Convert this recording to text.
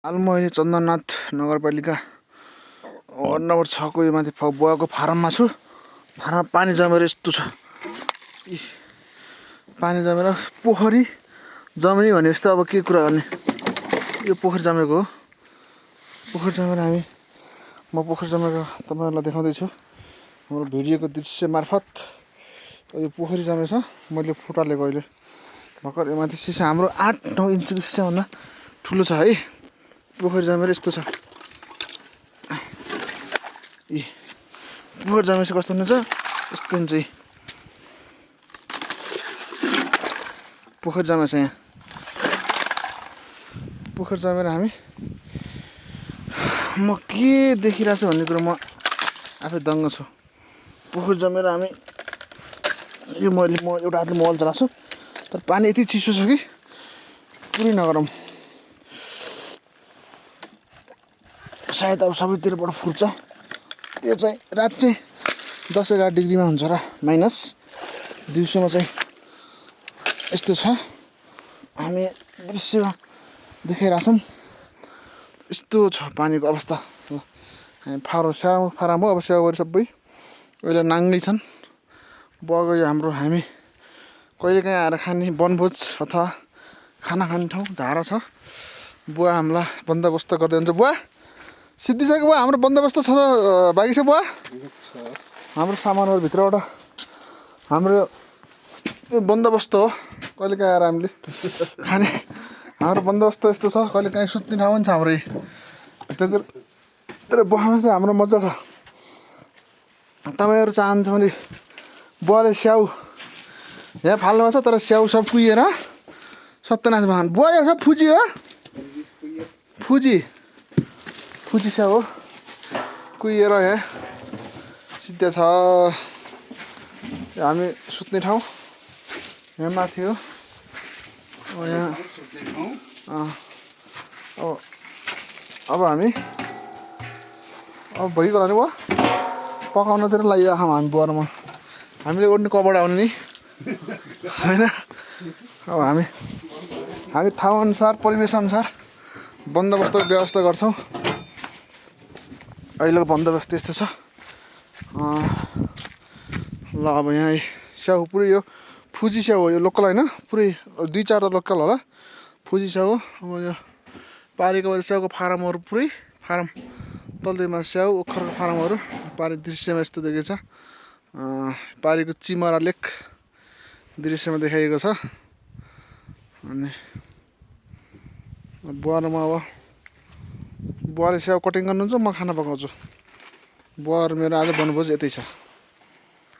हाल म अहिले चन्दननाथ नगरपालिका वार्ड नम्बर 6 को यो माथि बुवाको फारममा छु। फारममा पानी जमेर यस्तो छ। पानी जमेर पोखरी जमिने भने जस्तो अब के कुरा गर्ने। यो पोखरी जमेको हो। पोखरी जमेर म पोखरी जमेको तपाईहरुलाई देखाउँदै छु। हाम्रो भिडियोको दृश्य मार्फत यो पोखरी जमेछ। मैले फोटो लिएको अहिले भर्खर यो माथि सिसा हाम्रो 8-9 इन्चको सिसा भन्दा ठुलो छ है। पोखरी जमेर यस्तो छ। पोखरी जमेपछि कस्तो हुन्छ यस्तो हुन्छ। पोखरी जमेछ यहाँ। पोखरी जमेर म के देखिरहेको छु भन्ने कुरो म आफै दङ्ग छु। पोखरी जमेर यो म एउटा हातले मोबाइल चलाएको छु तर पानी यति चिसो छ कि पुरै नगरम। सायद अब सबैतिरबाट फुट्छ। त्यो चाहिँ राति चाहिँ 10-11 डिग्रीमा हुन्छ र माइनस। दिउँसोमा चाहिँ यस्तो छ। हामी दृश्यमा देखाइरहेछौँ। यस्तो छ पानीको अवस्था। हामी फारम हो। अब स्याउहरू सबै अहिले नाङ्गै छन्। बुवाको यो हामी कहिलेकाहीँ आएर खाने वनभोज अथवा खाना खाने ठाउँ धारा छ। बुवा हामीलाई बन्दोबस्त गर्दै हुन्छ। बुवा सिद्धिसक्यो बुवा, हाम्रो बन्दोबस्त छ बाँकी छ बुवा? हाम्रो सामानहरू भित्रबाट हाम्रो यो बन्दोबस्त हो। कहिलेकाहीँ आएर हामीले खाने हाम्रो बन्दोबस्त यस्तो छ। कहिलेकाहीँ सुत्ने ठाउँ पनि छ हाम्रो। तर बुवामा चाहिँ हाम्रो मजा छ। तपाईँहरू चाहन्छ भने बुवाले स्याउ यहाँ फाल्नु भएको छ तर स्याउ सब कुहिएर सत्यनाश भयो। बुवा यो सब फुजी हो। फुजी स्याउ हो। कुहिएर यहाँ सिद्धे छ। हामी सुत्ने ठाउँ यहाँ माथि हो। यहाँ अब हामी भइगयो होला नि बुवा। पकाउनतिर लागिरहेको हामी बुवा र म। हामीले ओर्ने कपडा आउने नि होइन। अब हामी ठाउँ अनुसार परिवेश अनुसार बन्दोबस्त व्यवस्था गर्छौँ। अहिलेको बन्दोबस्त यस्तो छ। ल अब यहाँ स्याउ पुरै यो फुजी स्याउ हो। यो लोकल होइन, पुरै 2-4 त लोकल होला। फुजी स्याउ हो। अब यो पारीको स्याउको फारमहरू पुरै फारम तल्दैमा स्याउ ओखरको फारमहरू पारी दृश्यमा यस्तो देखिन्छ। पारीको चिमरा लेक दृश्यमा देखाइएको छ। अनि बुवा र म अब बुवाले स्याउ कटिङ गर्नुहुन्छ, म खाना पकाउँछु। बुवा र मेरो आज वनभोज यतै छ।